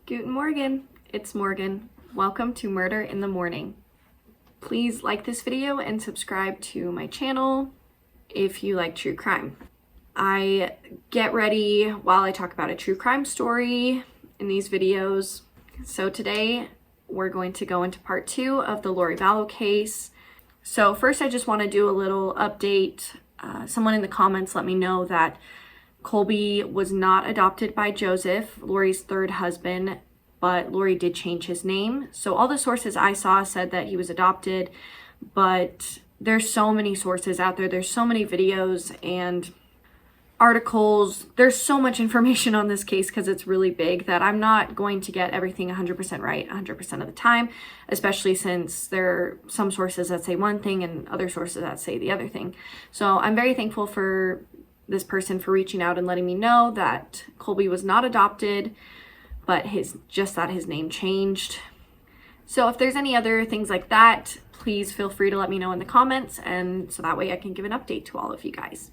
Guten Morgen, it's Morgan. Welcome to Murder in the Morning. Please like this video and subscribe to my channel if you like true crime. I get ready while I talk about a true crime story in these videos. So today we're going to go into part 2 of the Lori Vallow case. So first I just want to do a little update. Someone in the comments let me know that Colby was not adopted by Joseph, Lori's third husband, but Lori did change his name. So all the sources I saw said that he was adopted, but there's so many sources out there. There's so many videos and articles. There's so much information on this case because it's really big that I'm not going to get everything 100% right 100% of the time, especially since there are some sources that say one thing and other sources that say the other thing. So I'm very thankful for this person for reaching out and letting me know that Colby was not adopted, but his name changed. So if there's any other things like that, please feel free to let me know in the comments, and so that way I can give an update to all of you guys.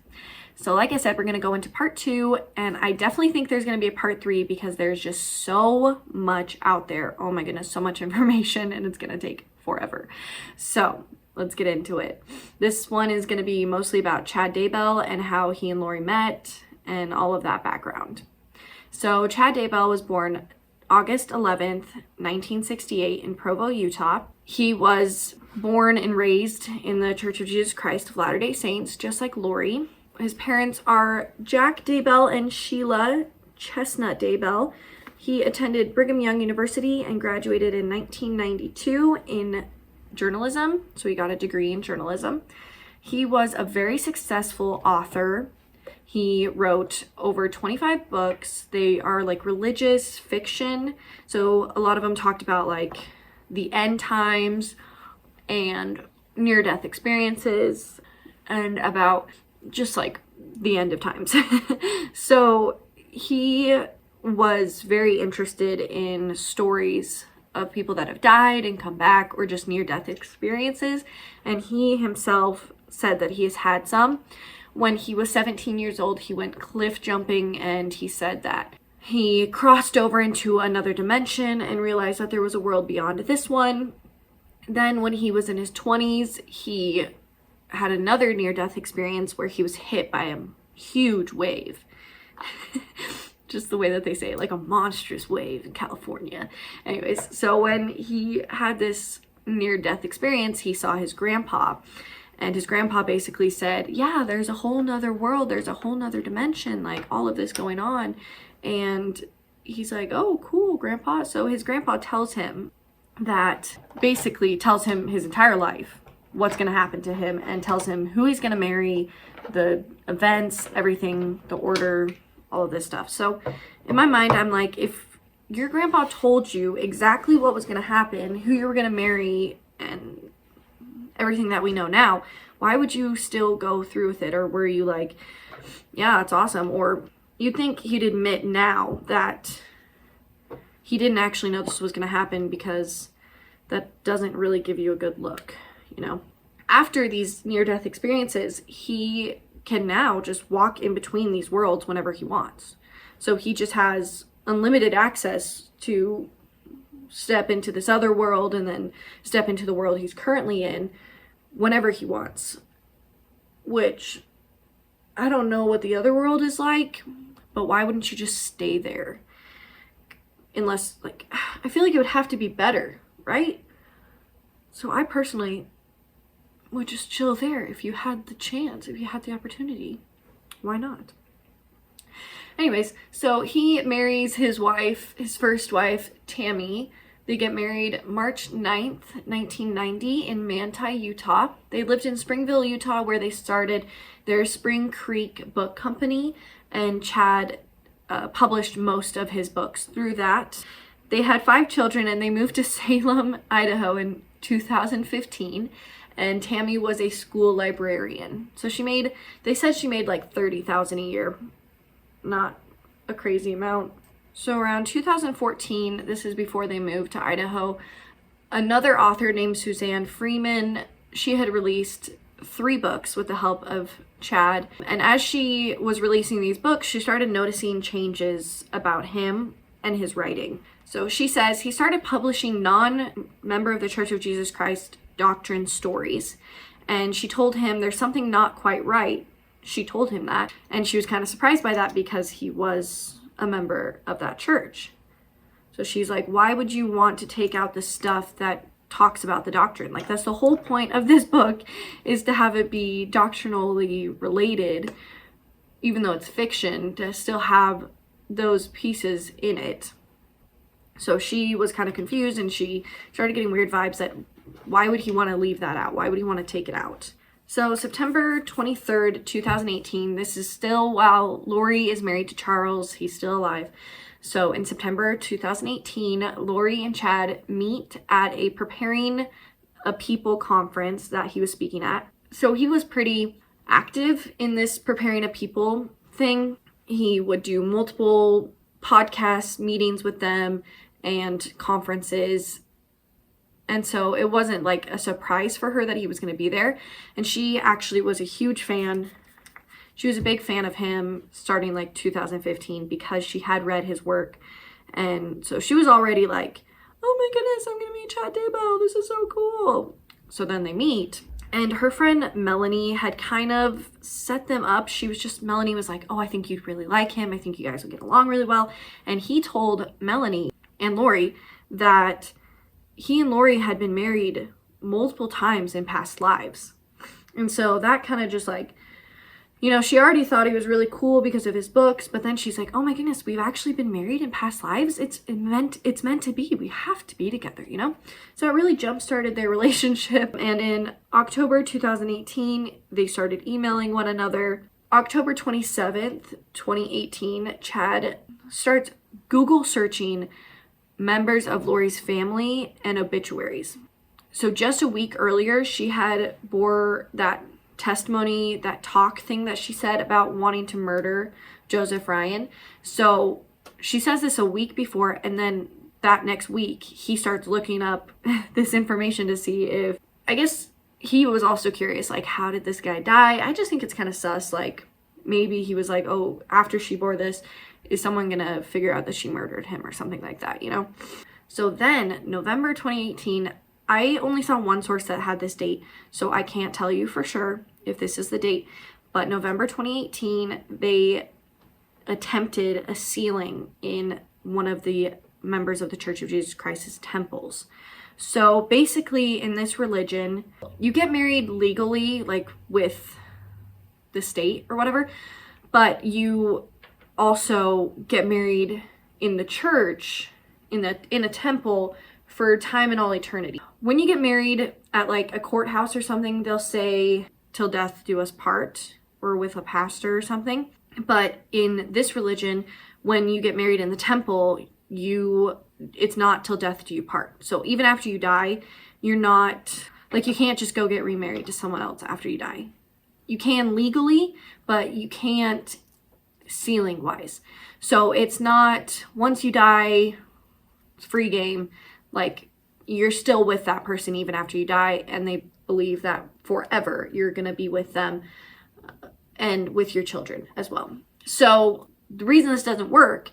So like I said, we're going to go into part 2, and I definitely think there's going to be a part 3 because there's just so much out there. Oh my goodness, so much information, and it's going to take forever. So let's get into it. This one is going to be mostly about Chad Daybell and how he and Lori met and all of that background. So Chad Daybell was born August 11th, 1968 in Provo, Utah. He was born and raised in the Church of Jesus Christ of Latter-day Saints, just like Lori. His parents are Jack Daybell and Sheila Chestnut Daybell. He attended Brigham Young University and graduated in 1992 in journalism, so he got a degree in journalism. He was a very successful author. He wrote over 25 books. They are like religious fiction, so a lot of them talked about like the end times and near-death experiences and about just like the end of times. So he was very interested in stories of people that have died and come back, or just near-death experiences, and he himself said that he has had some. When he was 17 years old, he went cliff jumping, and he said that he crossed over into another dimension and realized that there was a world beyond this one. Then when he was in his 20s, he had another near-death experience where he was hit by a huge wave. Just the way that they say it, like a monstrous wave in California. Anyways, so when he had this near-death experience, he saw his grandpa, and his grandpa basically said, yeah, there's a whole nother world, there's a whole nother dimension, like all of this going on. And he's like, oh, cool, grandpa. So his grandpa tells him that, basically tells him his entire life, what's going to happen to him, and tells him who he's going to marry, the events, everything, the order, all of this stuff. So in my mind, I'm like, if your grandpa told you exactly what was going to happen, who you were going to marry, and everything that we know now, why would you still go through with it? Or were you like, yeah, that's awesome? Or you'd think he'd admit now that he didn't actually know this was going to happen, because that doesn't really give you a good look, you know? After these near-death experiences, he can now just walk in between these worlds whenever he wants. So he just has unlimited access to step into this other world and then step into the world he's currently in whenever he wants. Which, I don't know what the other world is like, but why wouldn't you just stay there? Unless, like, I feel like it would have to be better, right? So I personally would just chill there if you had the chance, if you had the opportunity. Why not? Anyways, so he marries his wife, his first wife, Tammy. They get married March 9th, 1990 in Manti, Utah. They lived in Springville, Utah, where they started their Spring Creek book company, and Chad published most of his books through that. They had 5 children, and they moved to Salem, Idaho in 2015. And Tammy was a school librarian. So they said she made like $30,000 a year. Not a crazy amount. So around 2014, this is before they moved to Idaho, another author named Suzanne Freeman, she had released 3 books with the help of Chad. And as she was releasing these books, she started noticing changes about him and his writing. So she says he started publishing non-member of the Church of Jesus Christ doctrine stories. And she told him there's something not quite right. She told him that. And she was kind of surprised by that because he was a member of that church. So she's like, why would you want to take out the stuff that talks about the doctrine? Like, that's the whole point of this book, is to have it be doctrinally related, even though it's fiction, to still have those pieces in it. So she was kind of confused, and she started getting weird vibes that why would he want to leave that out? Why would he want to take it out? So September 23rd, 2018, this is still while Lori is married to Charles. He's still alive. So in September 2018, Lori and Chad meet at a Preparing a People conference that he was speaking at. So he was pretty active in this Preparing a People thing. He would do multiple podcast meetings with them and conferences. And so it wasn't like a surprise for her that he was going to be there. And she actually was a huge fan. She was a big fan of him starting like 2015 because she had read his work. And so she was already like, oh my goodness, I'm going to meet Chad Daybell. This is so cool. So then they meet. And her friend Melanie had kind of set them up. Melanie was like, oh, I think you'd really like him. I think you guys would get along really well. And he told Melanie and Lori that he and Lori had been married multiple times in past lives. And so that kind of just like, you know, she already thought he was really cool because of his books, but then she's like, oh my goodness, we've actually been married in past lives. It's meant to be. We have to be together, you know? So it really jump-started their relationship. And in October 2018, they started emailing one another. October 27th, 2018, Chad starts Google searching members of Lori's family and obituaries. So just a week earlier, she had bore that testimony, that talk thing that she said about wanting to murder Joseph Ryan. So she says this a week before, and then that next week he starts looking up this information to see if, I guess he was also curious, like, how did this guy die? I just think it's kind of sus. Like, maybe he was like, oh, after she bore this, is someone gonna figure out that she murdered him or something like that, you know? So then November 2018, I only saw one source that had this date, so I can't tell you for sure if this is the date, but November 2018, they attempted a sealing in one of the members of the Church of Jesus Christ's temples. So basically in this religion, you get married legally, like with the state or whatever, but you also get married in the church, in a temple, for time and all eternity. When you get married at like a courthouse or something, they'll say, till death do us part, or with a pastor or something. But in this religion, when you get married in the temple, it's not till death do you part. So even after you die, you're not, like, you can't just go get remarried to someone else after you die. You can legally, but you can't sealing wise. So it's not, once you die, it's free game. Like, you're still with that person even after you die, and they believe that forever you're gonna be with them and with your children as well. So the reason this doesn't work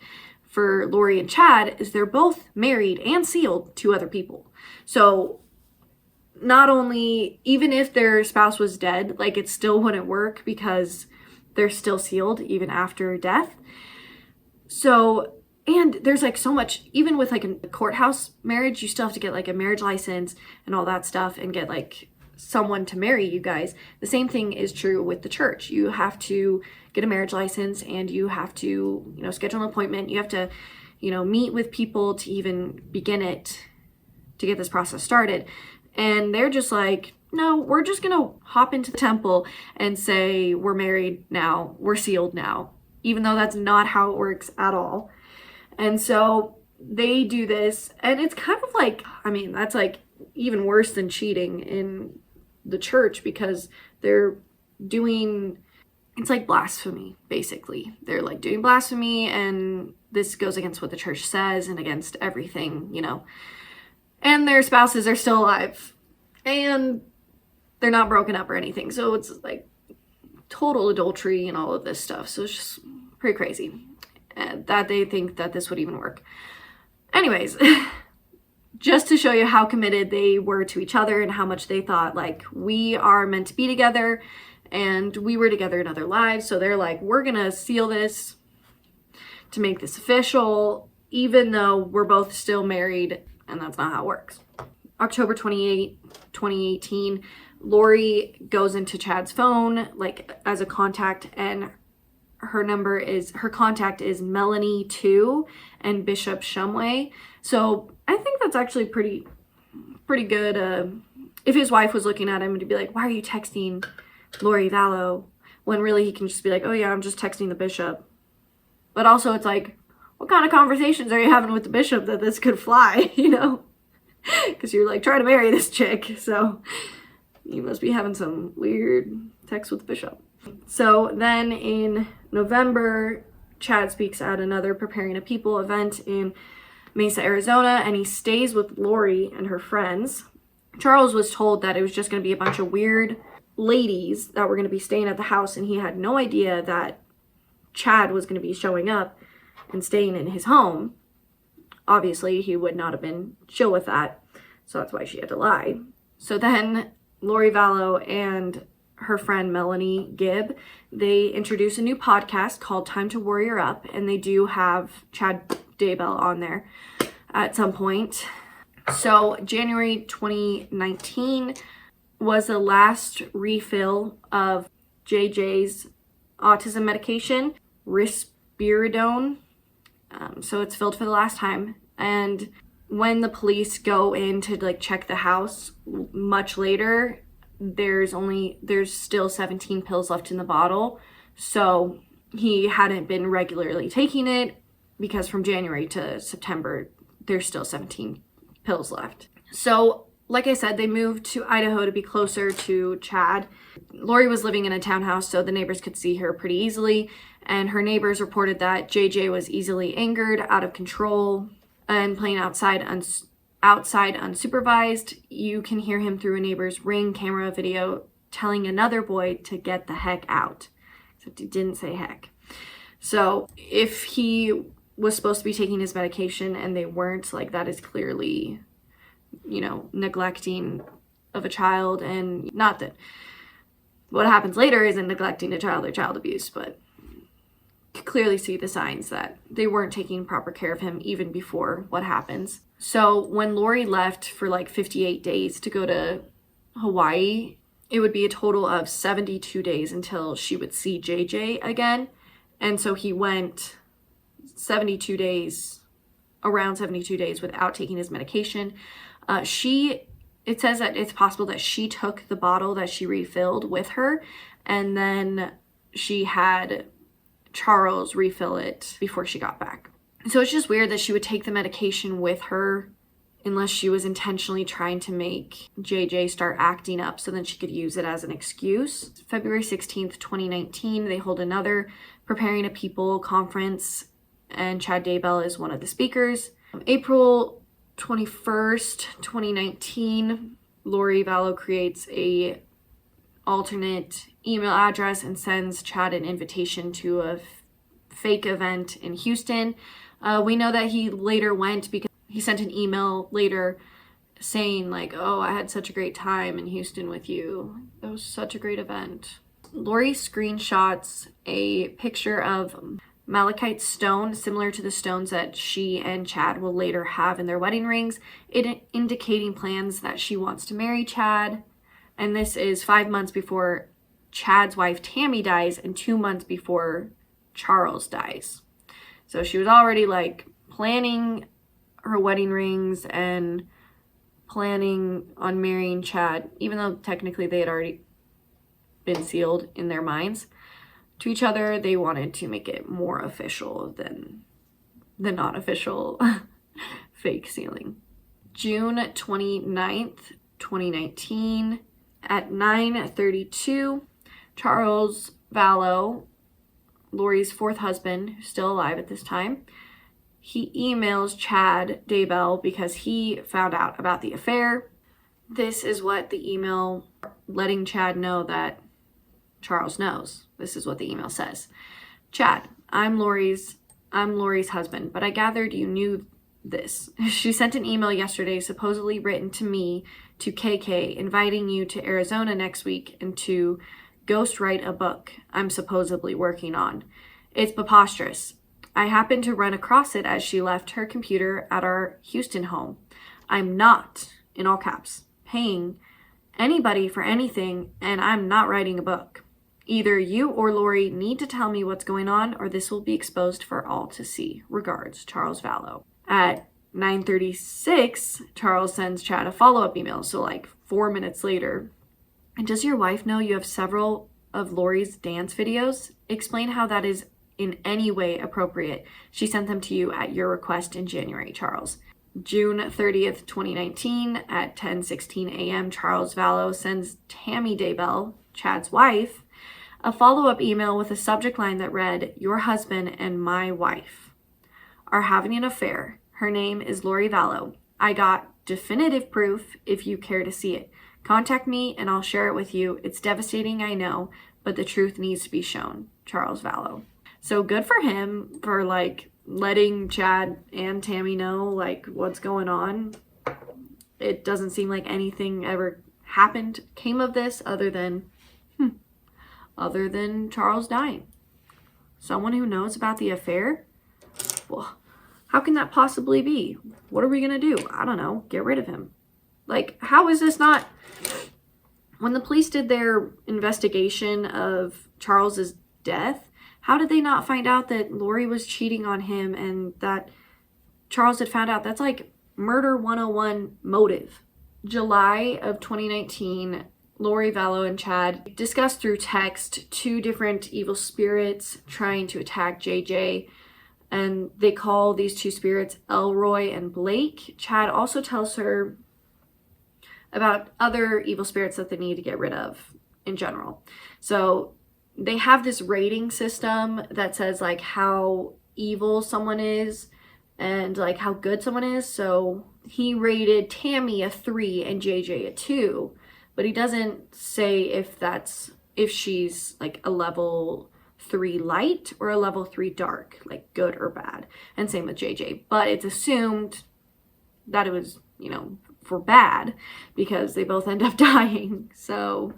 for Lori and Chad is they're both married and sealed to other people. So not only, even if their spouse was dead, like, it still wouldn't work because they're still sealed even after death. So, and there's like so much, even with like a courthouse marriage, you still have to get like a marriage license and all that stuff and get like someone to marry you guys. The same thing is true with the church. You have to get a marriage license, and you have to, you know, schedule an appointment. You have to, you know, meet with people to even begin it, to get this process started. And they're just like, no, we're just gonna hop into the temple and say we're married now, we're sealed now, even though that's not how it works at all. And so they do this, and it's kind of like, I mean, that's like even worse than cheating in the church, because they're doing, it's like blasphemy, basically. They're like doing blasphemy, and this goes against what the church says and against everything, you know. And their spouses are still alive, and they're not broken up or anything. So it's like total adultery and all of this stuff. So it's just pretty crazy. that they think that this would even work. Anyways, just to show you how committed they were to each other and how much they thought, like, we are meant to be together and we were together in other lives. So they're like, we're gonna seal this to make this official, even though we're both still married, and that's not how it works. October 28, 2018, Lori goes into Chad's phone, like, as a contact, and her contact is Melanie 2 and Bishop Shumway. So I think that's actually pretty good. If his wife was looking at him to be like, why are you texting Lori Vallow? When really he can just be like, oh yeah, I'm just texting the bishop. But also it's like, what kind of conversations are you having with the bishop that this could fly, you know? Because you're like trying to marry this chick, so you must be having some weird text with the bishop. So then in November, Chad speaks at another Preparing a People event in Mesa, Arizona, and he stays with Lori and her friends. Charles was told that it was just going to be a bunch of weird ladies that were going to be staying at the house, and he had no idea that Chad was going to be showing up and staying in his home. Obviously, he would not have been chill with that, so that's why she had to lie. So then Lori Vallow and her friend Melanie Gibb, they introduce a new podcast called Time to Warrior Up, and they do have Chad Daybell on there at some point. So January 2019 was the last refill of JJ's autism medication, risperidone. So it's filled for the last time. And when the police go in to like check the house much later, there's still 17 pills left in the bottle. So he hadn't been regularly taking it, because from January to September, there's still 17 pills left. So like I said, they moved to Idaho to be closer to Chad. Lori was living in a townhouse, so the neighbors could see her pretty easily. And her neighbors reported that JJ was easily angered, out of control, and playing outside unsupervised. You can hear him through a neighbor's Ring camera video telling another boy to get the heck out. Except he didn't say heck. So if he was supposed to be taking his medication and they weren't, like, that is clearly, you know, neglecting of a child. And not that what happens later isn't neglecting a child or child abuse, but you clearly see the signs that they weren't taking proper care of him even before what happens. So when Lori left for like 58 days to go to Hawaii, it would be a total of 72 days until she would see JJ again. And so he went around 72 days without taking his medication. It says that it's possible that she took the bottle that she refilled with her, and then she had Charles refill it before she got back. So it's just weird that she would take the medication with her unless she was intentionally trying to make JJ start acting up so then she could use it as an excuse. February 16th, 2019, they hold another Preparing a People conference, and Chad Daybell is one of the speakers. April 21st, 2019, Lori Vallow creates a alternate email address and sends Chad an invitation to a fake event in Houston. We know that he later went because he sent an email later saying like, oh, I had such a great time in Houston with you. That was such a great event. Lori screenshots a picture of malachite stone, similar to the stones that she and Chad will later have in their wedding rings, indicating plans that she wants to marry Chad. And this is 5 months before Chad's wife Tammy dies and 2 months before Charles dies. So she was already like planning her wedding rings and planning on marrying Chad, even though technically they had already been sealed in their minds to each other. They wanted to make it more official than the not official fake sealing. June 29th, 2019, at 9:32, Charles Vallow, Lori's fourth husband, who's still alive at this time, he emails Chad Daybell because he found out about the affair. This is what the email, letting Chad know that Charles knows. This is what the email says. Chad, I'm Lori's I'm Lori's husband, but I gathered you knew this. She sent an email yesterday, supposedly written to me, to KK, inviting you to Arizona next week and to ghostwrite a book I'm supposedly working on. It's preposterous. I happened to run across it as she left her computer at our Houston home. I'm not, in all caps, paying anybody for anything, and I'm not writing a book. Either you or Lori need to tell me what's going on, or this will be exposed for all to see. Regards, Charles Vallow. At 9:36, Charles sends Chad a follow-up email, so like 4 minutes later. And does your wife know you have several of Lori's dance videos? Explain how that is in any way appropriate. She sent them to you at your request in January, Charles. June 30th, 2019, at 10:16 a.m., Charles Vallow sends Tammy Daybell, Chad's wife, a follow-up email with a subject line that read, "Your husband and my wife are having an affair. Her name is Lori Vallow. I got definitive proof if you care to see it. Contact me and I'll share it with you. It's devastating, I know, but the truth needs to be shown. Charles Vallow." So good for him for like letting Chad and Tammy know like what's going on. It doesn't seem like anything ever came of this other than Charles dying. Someone who knows about the affair? Well, how can that possibly be? What are we gonna do? I don't know. Get rid of him. Like, how is this not... When the police did their investigation of Charles's death, how did they not find out that Lori was cheating on him and that Charles had found out? That's like murder 101 motive. July of 2019, Lori Vallow and Chad discussed through text 2 different evil spirits trying to attack JJ, and they call these 2 spirits Elroy and Blake. Chad also tells her about other evil spirits that they need to get rid of in general. So they have this rating system that says like how evil someone is and like how good someone is. So he rated Tammy a 3 and JJ a 2, but he doesn't say if she's like a level 3 light or a level 3 dark, like good or bad. And same with JJ, but it's assumed that it was, for bad because they both end up dying. So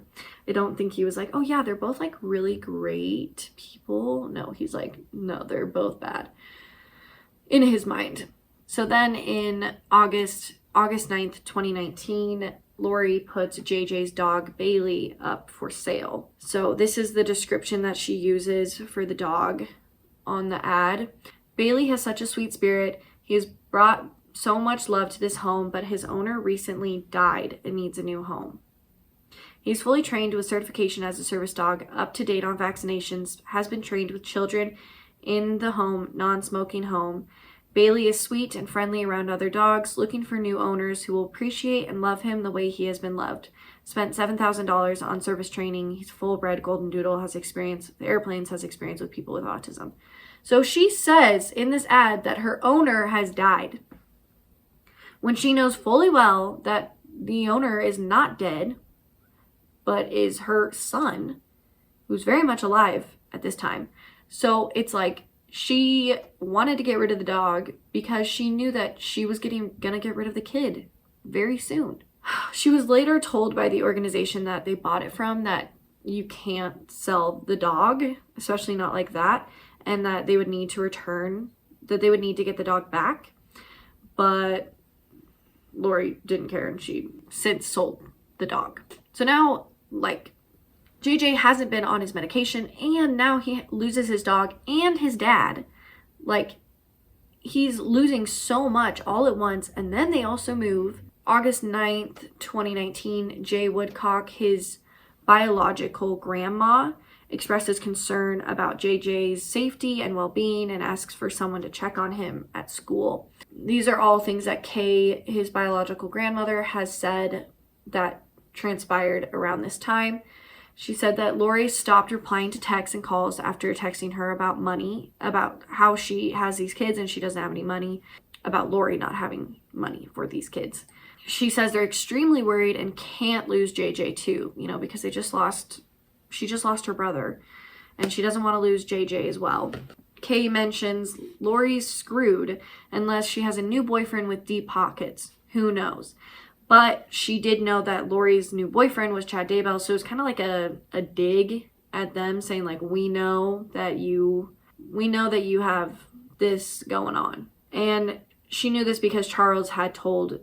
I don't think he was like, oh yeah, they're both like really great people. No, he's like, no, they're both bad in his mind. So then in August 9th, 2019, Lori puts JJ's dog Bailey up for sale. So this is the description that she uses for the dog on the ad. Bailey has such a sweet spirit. He has brought so much love to this home, but his owner recently died and needs a new home. He's fully trained with certification as a service dog, up to date on vaccinations, has been trained with children in the home, non-smoking home. Bailey is sweet and friendly around other dogs, looking for new owners who will appreciate and love him the way he has been loved. Spent $7,000 on service training. He's full-bred golden doodle, has experience with airplanes, has experience with people with autism. So she says in this ad that her owner has died, when she knows fully well that the owner is not dead, but is her son, who's very much alive at this time. So it's like she wanted to get rid of the dog because she knew that she was gonna get rid of the kid very soon. She was later told by the organization that they bought it from that you can't sell the dog, especially not like that, and that they would need to get the dog back. But Lori didn't care and she since sold the dog. So now, like, JJ hasn't been on his medication and now he loses his dog and his dad. Like, he's losing so much all at once. And then they also move. August 9th, 2019, Jay Woodcock, his biological grandma, expresses concern about JJ's safety and well-being and asks for someone to check on him at school. These are all things that Kay, his biological grandmother, has said that transpired around this time. She said that Lori stopped replying to texts and calls after texting her about money, about how she has these kids and she doesn't have any money, about Lori not having money for these kids. She says they're extremely worried and can't lose JJ too, because she just lost her brother and she doesn't want to lose JJ as well. Kay mentions Lori's screwed unless she has a new boyfriend with deep pockets. Who knows? But she did know that Lori's new boyfriend was Chad Daybell, so it's kind of like a dig at them, saying like, we know that you have this going on. And she knew this because Charles had told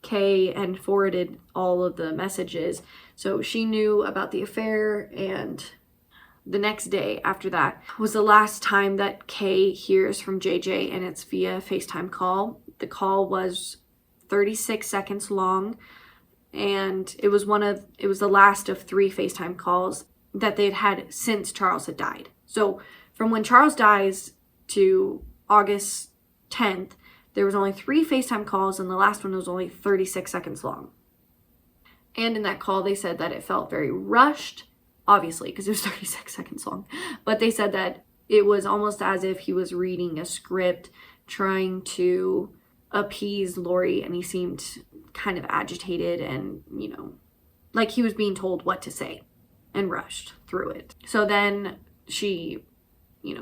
Kay and forwarded all of the messages. So she knew about the affair, and the next day after that was the last time that Kay hears from JJ, and it's via FaceTime call. The call was 36 seconds long, and it was the last of 3 FaceTime calls that they'd had since Charles had died. So from when Charles dies to August 10th, there was only 3 FaceTime calls, and the last one was only 36 seconds long. And in that call, they said that it felt very rushed, obviously, because it was 36 seconds long. But they said that it was almost as if he was reading a script, trying to appease Lori, and he seemed kind of agitated and, like he was being told what to say and rushed through it. So then she,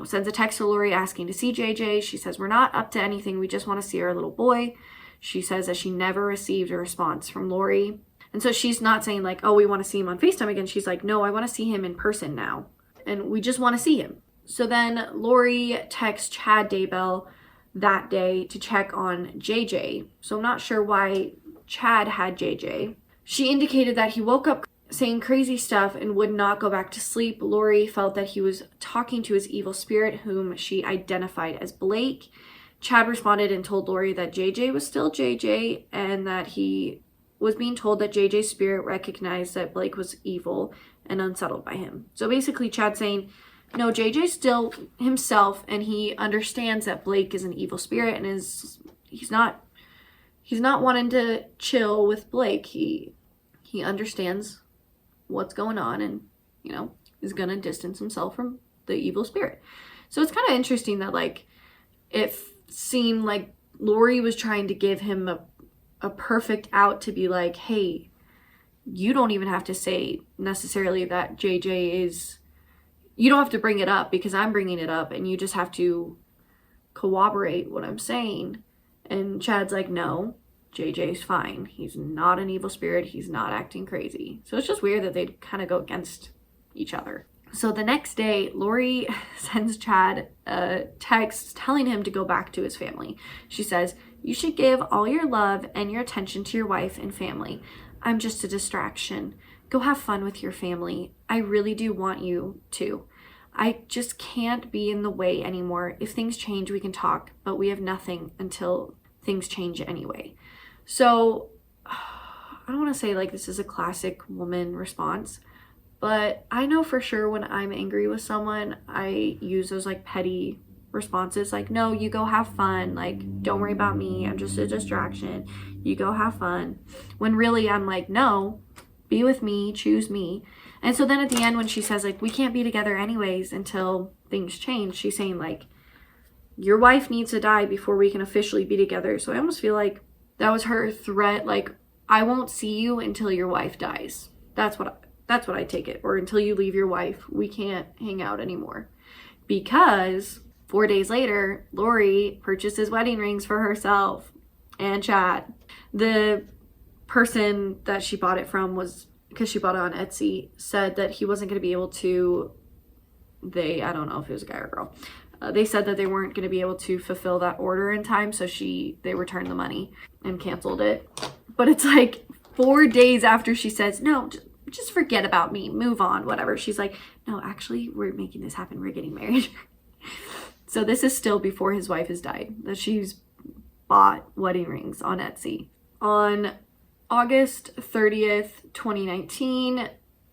sends a text to Lori asking to see JJ. She says, we're not up to anything. We just want to see our little boy. She says that she never received a response from Lori. And so she's not saying like, oh, we want to see him on FaceTime again. She's like, no, I want to see him in person now. And we just want to see him. So then Lori texts Chad Daybell that day to check on JJ. So I'm not sure why Chad had JJ. She indicated that he woke up saying crazy stuff and would not go back to sleep. Lori felt that he was talking to his evil spirit, whom she identified as Blake. Chad responded and told Lori that JJ was still JJ, and that he was being told that JJ's spirit recognized that Blake was evil and unsettled by him. So basically Chad saying, no, JJ's still himself, and he understands that Blake is an evil spirit, and he's not wanting to chill with Blake. He understands what's going on, and is gonna distance himself from the evil spirit. So it's kind of interesting that like it seemed like Lori was trying to give him a perfect out to be like, hey, you don't even have to say necessarily that JJ is, you don't have to bring it up because I'm bringing it up, and you just have to corroborate what I'm saying. And Chad's like, no, JJ's fine. He's not an evil spirit. He's not acting crazy. So it's just weird that they kind of go against each other. So the next day, Lori sends Chad a text telling him to go back to his family. She says, you should give all your love and your attention to your wife and family. I'm just a distraction. Go have fun with your family. I really do want you to. I just can't be in the way anymore. If things change, we can talk, but we have nothing until things change anyway. So I don't want to say like this is a classic woman response, but I know for sure when I'm angry with someone, I use those like petty responses like, no, you go have fun. Like, don't worry about me. I'm just a distraction. You go have fun. When really I'm like, no, be with me, choose me. And so then at the end when she says like, we can't be together anyways until things change, she's saying like, your wife needs to die before we can officially be together. So I almost feel like that was her threat. Like, I won't see you until your wife dies. That's what I take it. Or until you leave your wife, we can't hang out anymore. Because 4 days later, Lori purchases wedding rings for herself and Chad. The person that she bought it from was, because she bought it on Etsy, said that he wasn't going to be able to, I don't know if it was a guy or a girl. They said that they weren't going to be able to fulfill that order in time, so they returned the money and canceled it. But it's like 4 days after she says, no, just forget about me, move on, whatever. She's like, no, actually, we're making this happen. We're getting married. So this is still before his wife has died, that she's bought wedding rings on Etsy. On August 30th, 2019,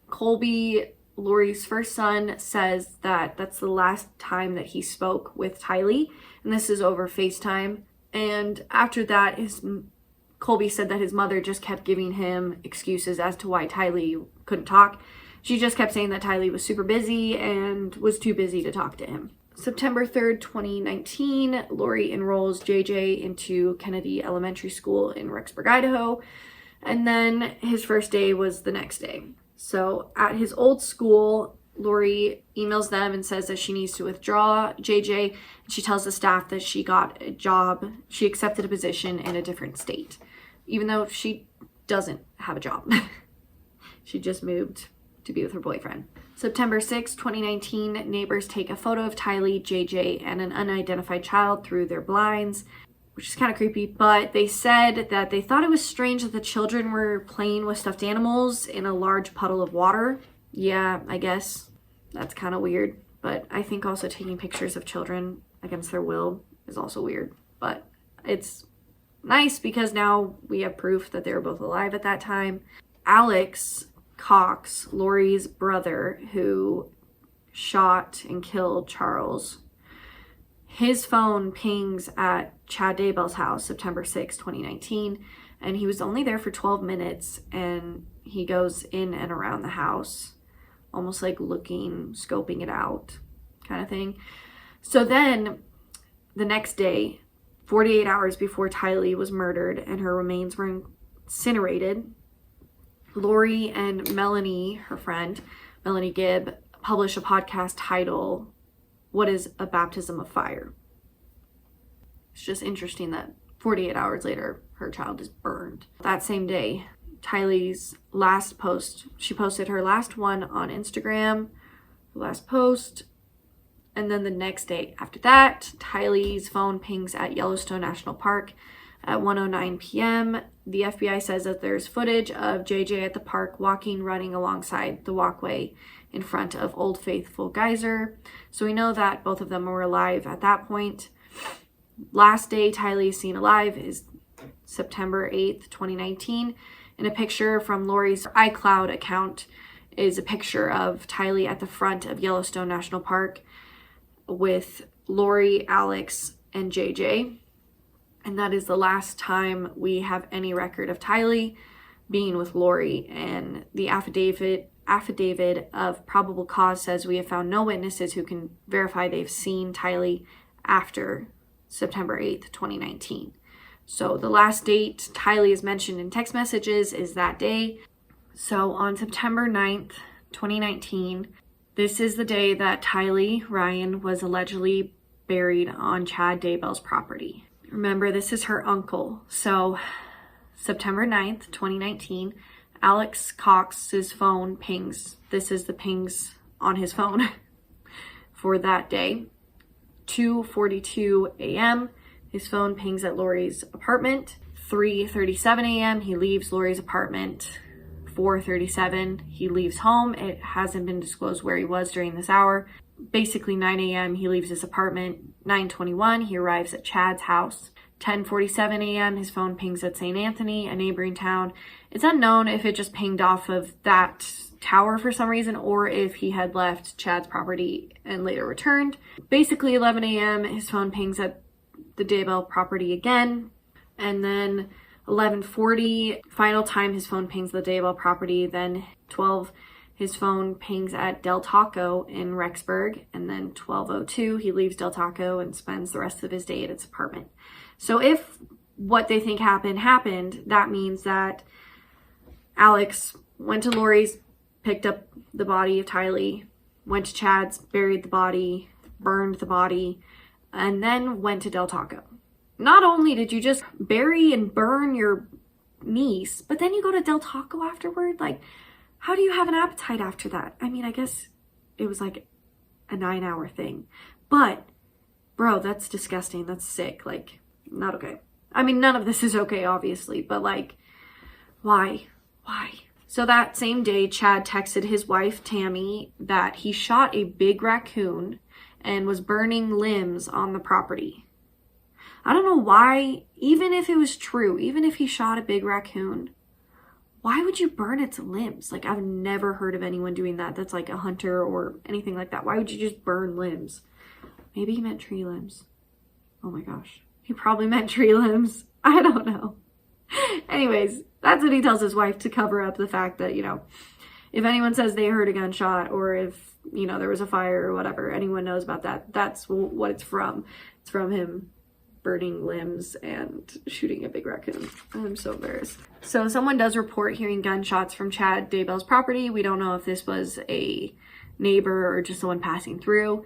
Colby, Lori's first son, says that that's the last time that he spoke with Tylee, and this is over FaceTime. And after that, Colby said that his mother just kept giving him excuses as to why Tylee couldn't talk. She just kept saying that Tylee was super busy and was too busy to talk to him. September 3rd, 2019, Lori enrolls JJ into Kennedy Elementary School in Rexburg, Idaho, and then his first day was the next day. So at his old school, Lori emails them and says that she needs to withdraw JJ. She tells the staff that she got a job. She accepted a position in a different state, even though she doesn't have a job. She just moved to be with her boyfriend. September 6, 2019, neighbors take a photo of Tylee, JJ, and an unidentified child through their blinds, which is kind of creepy, but they said that they thought it was strange that the children were playing with stuffed animals in a large puddle of water. Yeah, I guess that's kind of weird, but I think also taking pictures of children against their will is also weird, but it's nice because now we have proof that they were both alive at that time. Alex Cox, Lori's brother, who shot and killed Charles, his phone pings at Chad Daybell's house September 6, 2019, and he was only there for 12 minutes, and he goes in and around the house, almost like looking, scoping it out kind of thing. So then the next day, 48 hours before Tylee was murdered and her remains were incinerated, Lori and Melanie, her friend, Melanie Gibb, published a podcast titled, "What is a Baptism of Fire?" It's just interesting that 48 hours later, her child is burned. That same day, Tylee's last post, she posted her last one on Instagram, last post, and then the next day after that, Tylee's phone pings at Yellowstone National Park at 1:09 p.m. The FBI says that there's footage of JJ at the park walking, running alongside the walkway in front of Old Faithful Geyser. So we know that both of them were alive at that point. Last day Tylee is seen alive is September 8th, 2019. And a picture from Lori's iCloud account is a picture of Tylee at the front of Yellowstone National Park with Lori, Alex, and JJ. And that is the last time we have any record of Tylee being with Lori. And the affidavit of probable cause says we have found no witnesses who can verify they've seen Tylee after September 8th, 2019. So the last date Tylee is mentioned in text messages is that day. So on September 9th, 2019, this is the day that Tylee Ryan was allegedly buried on Chad Daybell's property. Remember, this is her uncle. So September 9th, 2019, Alex Cox's phone pings. This is the pings on his phone for that day. 2:42 a.m. His phone pings at Lori's apartment. 3:37 a.m. he leaves Lori's apartment. 4:37 he leaves home. It hasn't been disclosed where he was during this hour. Basically 9 a.m. he leaves his apartment. 9:21 he arrives at Chad's house. 10:47 a.m. his phone pings at St. Anthony, a neighboring town. It's unknown if it just pinged off of that tower for some reason or if he had left Chad's property and later returned. Basically 11 a.m. his phone pings at the Daybell property again. And then 11:40, final time his phone pings the Daybell property. Then 12, his phone pings at Del Taco in Rexburg. And then 12:02, he leaves Del Taco and spends the rest of his day at its apartment. So if what they think happened, that means that Alex went to Lori's, picked up the body of Tylee, went to Chad's, buried the body, burned the body, and then went to Del Taco. Not only did you just bury and burn your niece, but then you go to Del Taco afterward? Like, how do you have an appetite after that? I mean, I guess it was like a 9-hour thing. But, bro, that's disgusting. That's sick. Like, not okay. I mean, none of this is okay, obviously, but like, why? Why? So that same day, Chad texted his wife, Tammy, that he shot a big raccoon and was burning limbs on the property. I don't know why, even if it was true, even if he shot a big raccoon, why would you burn its limbs? Like, I've never heard of anyone doing that. That's like a hunter or anything like that. Why would you just burn limbs? Maybe he meant tree limbs. Oh my gosh. He probably meant tree limbs. I don't know. Anyways, that's what he tells his wife to cover up the fact that, you know, if anyone says they heard a gunshot or if, you know, there was a fire or whatever, anyone knows about that, that's what it's from. It's from him burning limbs and shooting a big raccoon. I'm so embarrassed. So someone does report hearing gunshots from Chad Daybell's property. We don't know if this was a neighbor or just someone passing through.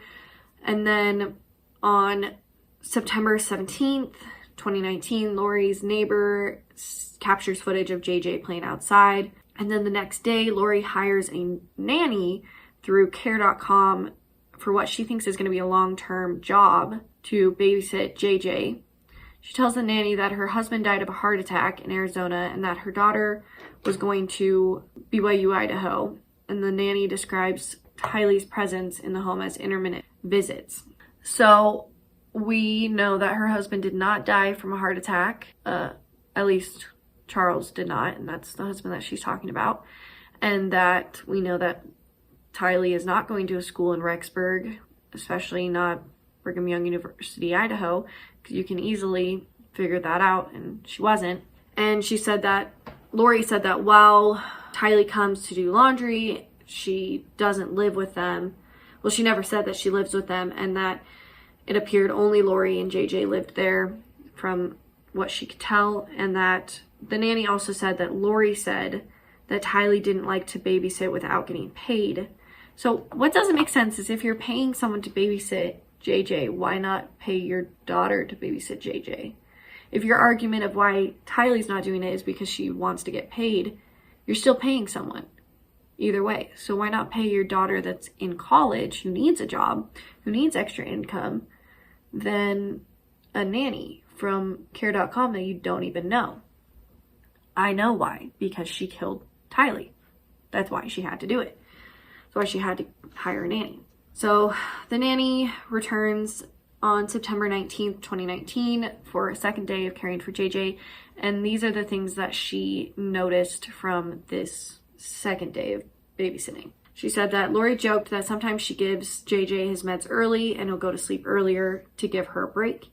And then on September 17th, 2019, Lori's neighbor captures footage of JJ playing outside. And then the next day, Lori hires a nanny through care.com for what she thinks is going to be a long-term job to babysit JJ. She tells the nanny that her husband died of a heart attack in Arizona and that her daughter was going to BYU, Idaho. And the nanny describes Tylee's presence in the home as intermittent visits. So we know that her husband did not die from a heart attack. At least Charles did not, and that's the husband that she's talking about. And that we know that Tylee is not going to a school in Rexburg, especially not Brigham Young University, Idaho, because you can easily figure that out, and she wasn't. And she said that, Lori said that while Tylee comes to do laundry, she doesn't live with them. Well, she never said that she lives with them, and that it appeared only Lori and JJ lived there from what she could tell. And that the nanny also said that Lori said that Tylee didn't like to babysit without getting paid. So what doesn't make sense is if you're paying someone to babysit JJ, why not pay your daughter to babysit JJ? If your argument of why Tylee's not doing it is because she wants to get paid, you're still paying someone either way. So why not pay your daughter that's in college, who needs a job, who needs extra income, than a nanny from care.com that you don't even know? I know why, because she killed Tylee. That's why she had to do it. That's why she had to hire a nanny. So the nanny returns on September 19th, 2019 for a second day of caring for JJ. And these are the things that she noticed from this second day of babysitting. She said that Lori joked that sometimes she gives JJ his meds early and he'll go to sleep earlier to give her a break.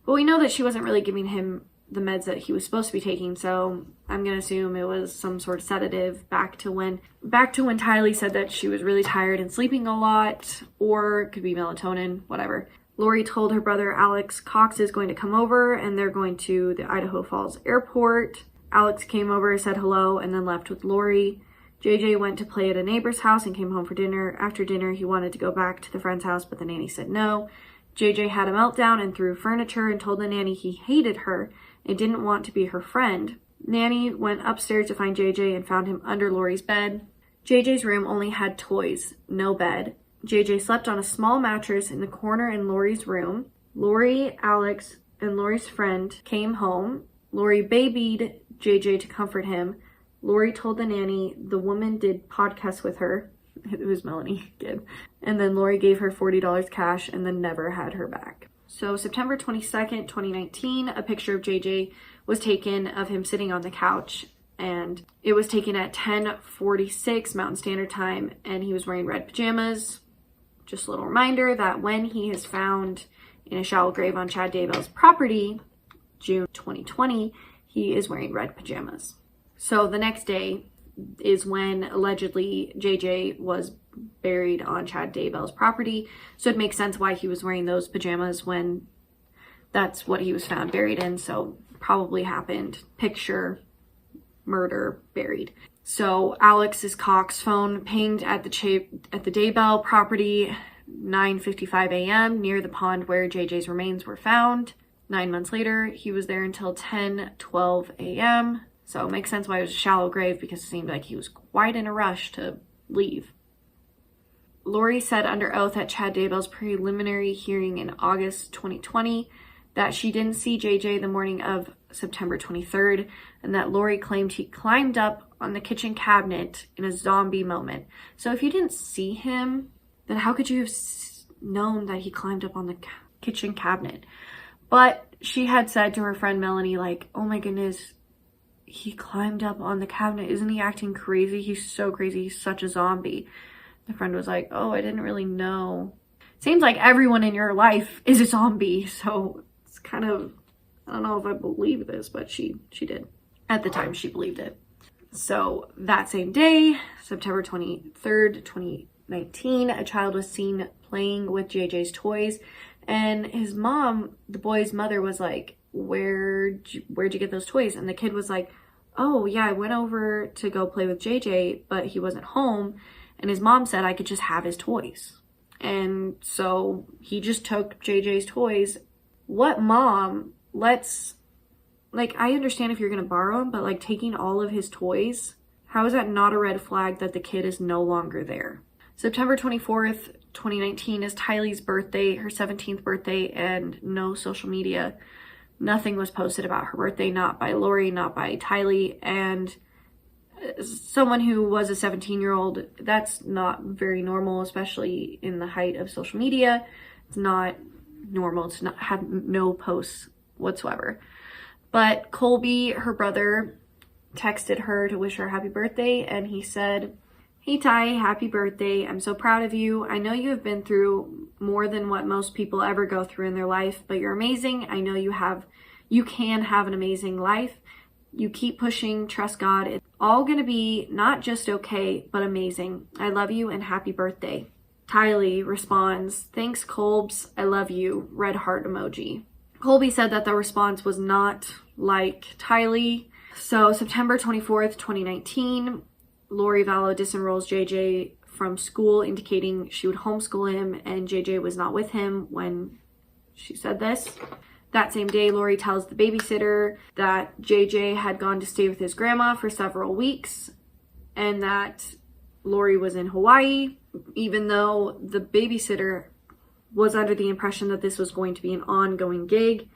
But we know that she wasn't really giving him the meds that he was supposed to be taking, so I'm gonna assume it was some sort of sedative back to when Tylee said that she was really tired and sleeping a lot, or it could be melatonin, whatever. Lori told her brother Alex Cox is going to come over and they're going to the Idaho Falls airport. Alex came over, said hello, and then left with Lori. JJ went to play at a neighbor's house and came home for dinner. After dinner, he wanted to go back to the friend's house, but the nanny said no. JJ had a meltdown and threw furniture and told the nanny he hated her and didn't want to be her friend. Nanny went upstairs to find JJ and found him under Lori's bed. JJ's room only had toys, no bed. JJ slept on a small mattress in the corner in Lori's room. Lori, Alex, and Lori's friend came home. Lori babied JJ to comfort him. Lori told the nanny the woman did podcasts with her. It was Melanie Gibb. And then Lori gave her $40 cash and then never had her back. So September 22nd, 2019, a picture of JJ was taken of him sitting on the couch, and it was taken at 10:46 Mountain Standard Time, and he was wearing red pajamas. Just a little reminder that when he is found in a shallow grave on Chad Daybell's property, June 2020, he is wearing red pajamas. So the next day is when allegedly JJ was buried on Chad Daybell's property. So it makes sense why he was wearing those pajamas when that's what he was found buried in. So probably happened, picture, murder, buried. So Alex's Cox phone pinged at the Daybell property 9:55 a.m. near the pond where JJ's remains were found. 9 months later, he was there until 10:12 a.m. So it makes sense why it was a shallow grave, because it seemed like he was quite in a rush to leave. Lori said under oath at Chad Daybell's preliminary hearing in August 2020 that she didn't see JJ the morning of September 23rd, and that Lori claimed he climbed up on the kitchen cabinet in a zombie moment. So if you didn't see him, then how could you have known that he climbed up on the kitchen cabinet? But she had said to her friend Melanie, like, oh my goodness, he climbed up on the cabinet. Isn't he acting crazy? He's so crazy. He's such a zombie. The friend was like, oh, I didn't really know. Seems like everyone in your life is a zombie. So it's kind of, I don't know if I believe this, but she did. At the time, she believed it. So that same day, September 23rd, 2019, a child was seen playing with JJ's toys. And his mom, the boy's mother, was like, where'd you get those toys? And the kid was like, oh yeah, I went over to go play with JJ, but he wasn't home. And his mom said I could just have his toys. And so he just took JJ's toys. What mom lets, like, I understand if you're going to borrow them, but like taking all of his toys, how is that not a red flag that the kid is no longer there? September 24th, 2019 is Tylee's birthday, her 17th birthday, and no social media. Nothing was posted about her birthday, not by Lori, not by Tylee. And someone who was a 17-year-old, that's not very normal, especially in the height of social media. It's not normal to not have no posts whatsoever. But Colby, her brother, texted her to wish her happy birthday, and he said, "Hey Ty, happy birthday. I'm so proud of you. I know you have been through more than what most people ever go through in their life, but you're amazing. I know you can have an amazing life. You keep pushing, trust God. It's all gonna be not just okay, but amazing. I love you and happy birthday." Tylee responds, "Thanks, Colbs. I love you." Red heart emoji. Colby said that the response was not like Tylee. So September 24th, 2019, Lori Vallow disenrolls JJ from school, indicating she would homeschool him, and JJ was not with him when she said this. That same day, Lori tells the babysitter that JJ had gone to stay with his grandma for several weeks and that Lori was in Hawaii, even though the babysitter was under the impression that this was going to be an ongoing gig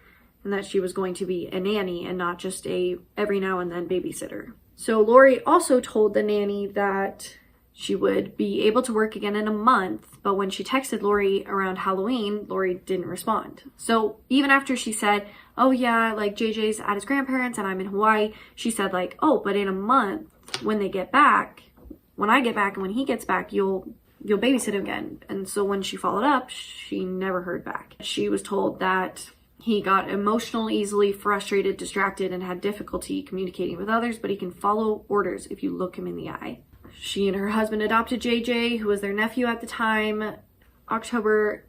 and that she was going to be a nanny and not just a every now and then babysitter. So Lori also told the nanny that she would be able to work again in a month, but when she texted Lori around Halloween, Lori didn't respond. So even after she said, "Oh yeah, like JJ's at his grandparents and I'm in Hawaii," she said like, "Oh, but in a month when they get back, when I get back and when he gets back, you'll babysit him again." And so when she followed up, she never heard back. She was told that he got emotional, easily frustrated, distracted, and had difficulty communicating with others, but he can follow orders if you look him in the eye. She and her husband adopted JJ, who was their nephew at the time. October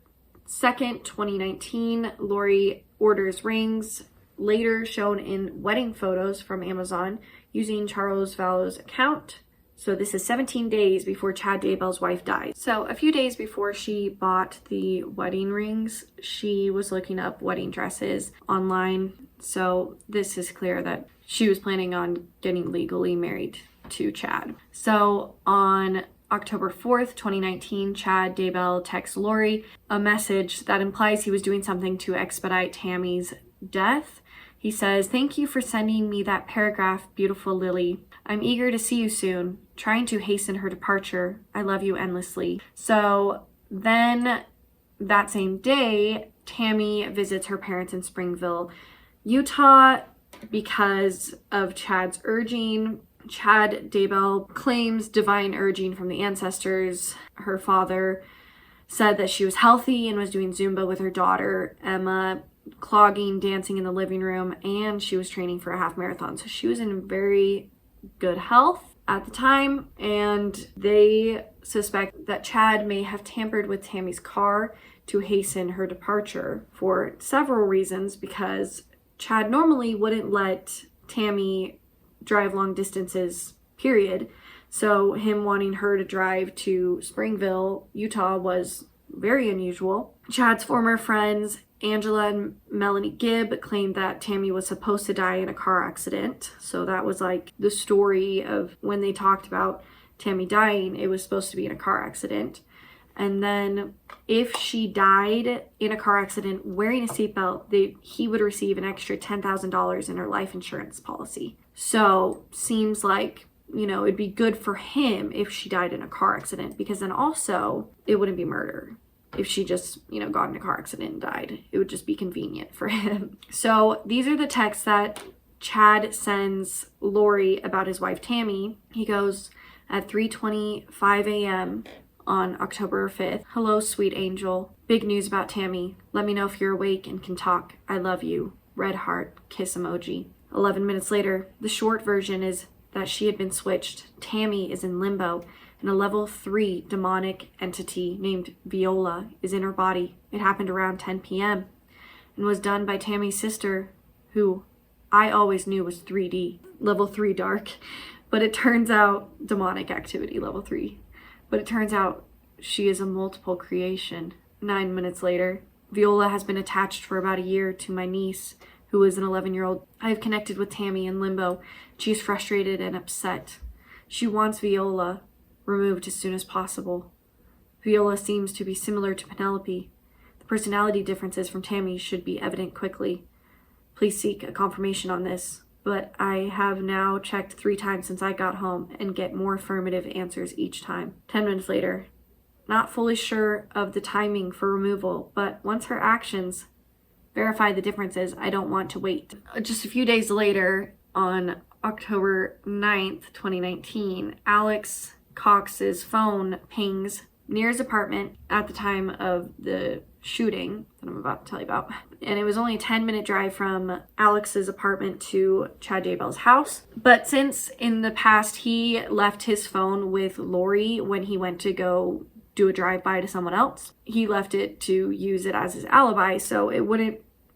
2nd, 2019, Lori orders rings, later shown in wedding photos from Amazon, using Charles Vallow's account. So this is 17 days before Chad Daybell's wife died. So a few days before she bought the wedding rings, she was looking up wedding dresses online. So this is clear that she was planning on getting legally married to Chad. So on October 4th, 2019, Chad Daybell texts Lori a message that implies he was doing something to expedite Tammy's death. He says, "Thank you for sending me that paragraph, beautiful Lily. I'm eager to see you soon, trying to hasten her departure. I love you endlessly." So then that same day, Tammy visits her parents in Springville, Utah, because of Chad's urging. Chad Daybell claims divine urging from the ancestors. Her father said that she was healthy and was doing Zumba with her daughter, Emma, clogging, dancing in the living room, and she was training for a half marathon. So she was in very good health at the time, and they suspect that Chad may have tampered with Tammy's car to hasten her departure for several reasons, because Chad normally wouldn't let Tammy drive long distances, period. So him wanting her to drive to Springville, Utah was very unusual. Chad's former friends, Angela and Melanie Gibb, claimed that Tammy was supposed to die in a car accident. So that was like the story of when they talked about Tammy dying, it was supposed to be in a car accident. And then if she died in a car accident wearing a seatbelt, he would receive an extra $10,000 in her life insurance policy. So seems like, it'd be good for him if she died in a car accident, because then also it wouldn't be murder. If she just, got in a car accident and died, it would just be convenient for him. So these are the texts that Chad sends Lori about his wife, Tammy. He goes at 3:25 a.m. on October 5th. "Hello, sweet angel. Big news about Tammy. Let me know if you're awake and can talk. I love you." Red heart, kiss emoji. 11 minutes later, the short version is that she had been switched. Tammy is in limbo, and a level 3 demonic entity named Viola is in her body. It happened around 10 p.m. and was done by Tammy's sister, who I always knew was 3D, level 3 dark, but it turns out demonic activity, level 3. But it turns out she is a multiple creation. 9 minutes later, Viola has been attached for about a year to my niece, who is an 11-year-old. I have connected with Tammy in limbo. She's frustrated and upset. She wants Viola removed as soon as possible. Viola seems to be similar to Penelope. The personality differences from Tammy should be evident quickly. Please seek a confirmation on this, but I have now checked 3 times since I got home and get more affirmative answers each time. 10 minutes later, not fully sure of the timing for removal, but once her actions verify the differences, I don't want to wait. Just a few days later, on October 9th, 2019, Alex Cox's phone pings near his apartment at the time of the shooting that I'm about to tell you about. And it was only a 10-minute drive from Alex's apartment to Chad Daybell's house. But since in the past he left his phone with Lori when he went to go do a drive-by to someone else, he left it to use it as his alibi. So it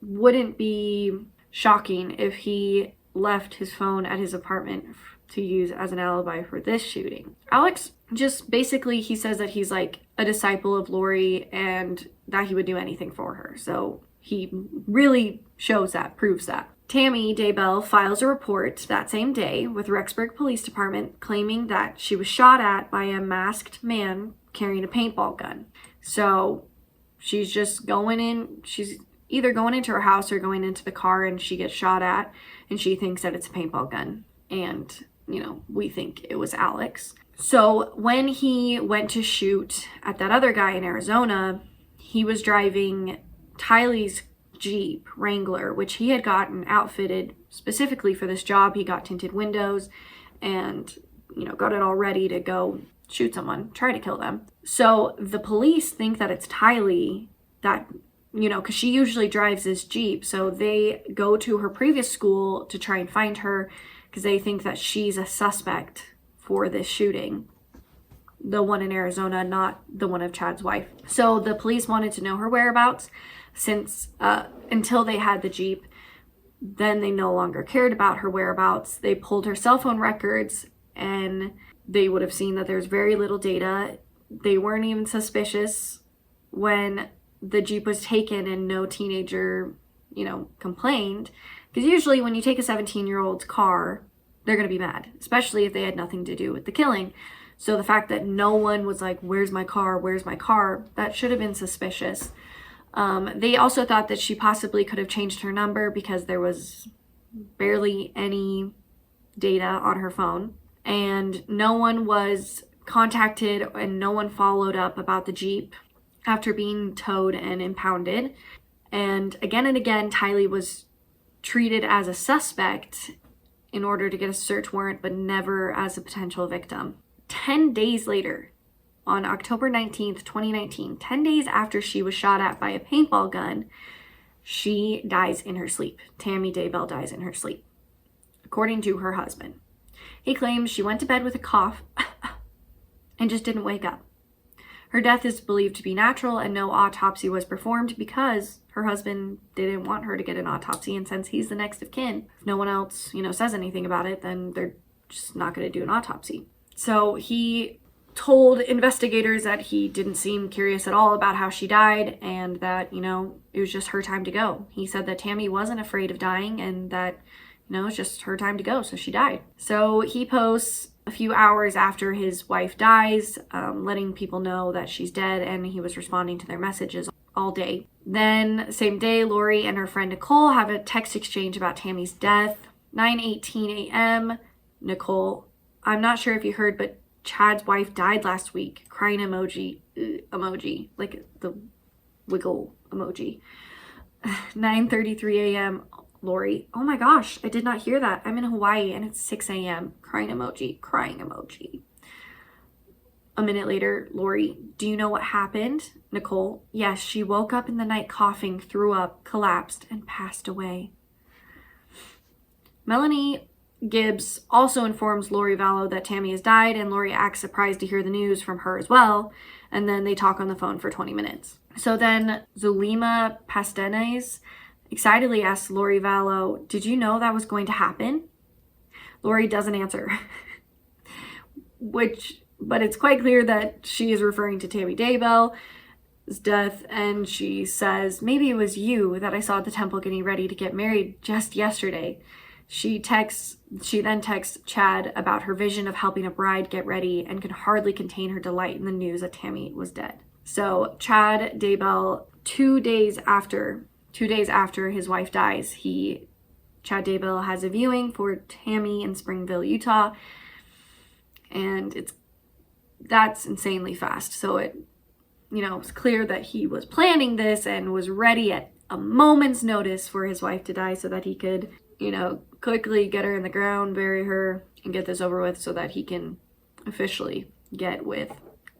wouldn't be shocking if he left his phone at his apartment to use as an alibi for this shooting. Alex just basically, he says that he's like a disciple of Lori and that he would do anything for her. So he really shows that, proves that. Tammy Daybell files a report that same day with Rexburg Police Department claiming that she was shot at by a masked man carrying a paintball gun. So she's just going in, she's either going into her house or going into the car, and she gets shot at and she thinks that it's a paintball gun. And, you know, we think it was Alex. So when he went to shoot at that other guy in Arizona, he was driving Tylee's Jeep Wrangler, which he had gotten outfitted specifically for this job. He got tinted windows and, you know, got it all ready to go shoot someone, try to kill them. So the police think that it's Tylee that, you know, because she usually drives this Jeep. So they go to her previous school to try and find her because they think that she's a suspect for this shooting. The one in Arizona, not the one of Chad's wife. So the police wanted to know her whereabouts since until they had the Jeep. Then they no longer cared about her whereabouts. They pulled her cell phone records and they would have seen that there's very little data. They weren't even suspicious when the Jeep was taken and no teenager, you know, complained. Because usually when you take a 17-year-old's car, they're going to be mad, especially if they had nothing to do with the killing. So the fact that no one was like, where's my car? Where's my car? That should have been suspicious. They also thought that she possibly could have changed her number because there was barely any data on her phone. And no one was contacted and no one followed up about the Jeep after being towed and impounded. And again, Tylee was treated as a suspect in order to get a search warrant, but never as a potential victim. 10 days later, on October 19th, 2019, 10 days after she was shot at by a paintball gun, she dies in her sleep. Tammy Daybell dies in her sleep, according to her husband. He claims she went to bed with a cough and just didn't wake up. Her death is believed to be natural and no autopsy was performed because her husband didn't want her to get an autopsy, and since he's the next of kin, if no one else, you know, says anything about it, then they're just not going to do an autopsy. So he told investigators that he didn't seem curious at all about how she died and that, you know, it was just her time to go. He said that Tammy wasn't afraid of dying and that, you know, it's just her time to go, so she died. So he posts a few hours after his wife dies, letting people know that she's dead, and he was responding to their messages all day. Then, same day, Lori and her friend Nicole have a text exchange about Tammy's death. 9:18 a.m. Nicole, I'm not sure if you heard, but Chad's wife died last week. Crying emoji, emoji, like the wiggle emoji. 9:33 a.m. Lori, oh my gosh, I did not hear that. I'm in Hawaii and it's 6 a.m. Crying emoji, crying emoji. A minute later, Lori, do you know what happened? Nicole, yes, she woke up in the night coughing, threw up, collapsed, and passed away. Melanie Gibbs also informs Lori Vallow that Tammy has died, and Lori acts surprised to hear the news from her as well, and then they talk on the phone for 20 minutes. So then Zulima Pastenes excitedly asks Lori Vallow, did you know that was going to happen? Lori doesn't answer, which but it's quite clear that she is referring to Tammy Daybell's death, and she says, maybe it was you that I saw at the temple getting ready to get married just yesterday. She then texts Chad about her vision of helping a bride get ready and could hardly contain her delight in the news that Tammy was dead. So Chad Daybell, 2 days after his wife dies, Chad Daybell has a viewing for Tammy in Springville, Utah, and that's insanely fast. So it's clear that he was planning this and was ready at a moment's notice for his wife to die so that he could, quickly get her in the ground, bury her, and get this over with so that he can officially get with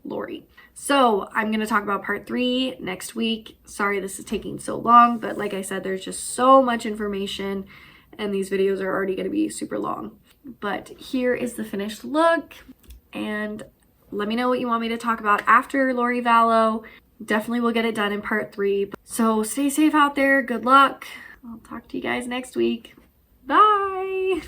Lori. So I'm going to talk about part 3 next week. Sorry this is taking so long, but like I said, there's just so much information and these videos are already going to be super long. But here is the finished look, and let me know what you want me to talk about after Lori Vallow. Definitely will get it done in part 3. So stay safe out there. Good luck. I'll talk to you guys next week. Bye.